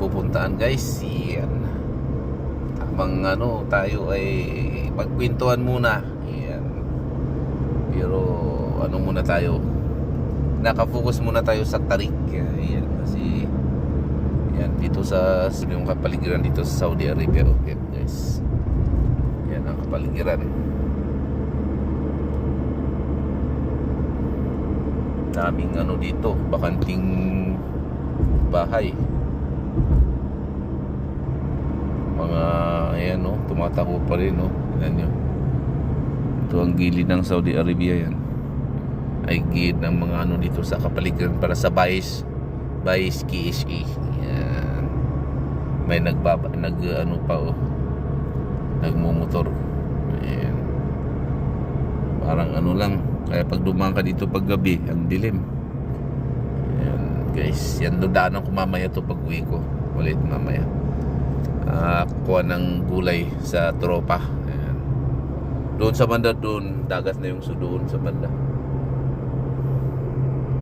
pupuntaan guys. Yan. Habang tayo ay magkwentuhan muna. Yan. Pero muna tayo. Nakafocus muna tayo sa Tarik. Yan. Kasi yan dito sa yung kapaligiran dito sa Saudi Arabia. Okay guys. Yan ang kapaligiran. Daming dito, bakanting bahay. Mga ayan tumatakbo pa rin Ayan nyo. Ito ang gilid ng Saudi Arabia yan. Ay gilid ng mga dito sa kapaligiran para sa Bais KSA. Yan. May nagmumotor. Ayan. Parang lang. Kaya pag dumaan ka dito pag gabi, ang dilim. Ayan, guys, yan daanan ko mamaya to pag uwi ko. Ulit mamaya. Kuha ng gulay sa tropa. Ayan. Doon sa banda, doon dagat na yung doon sa banda.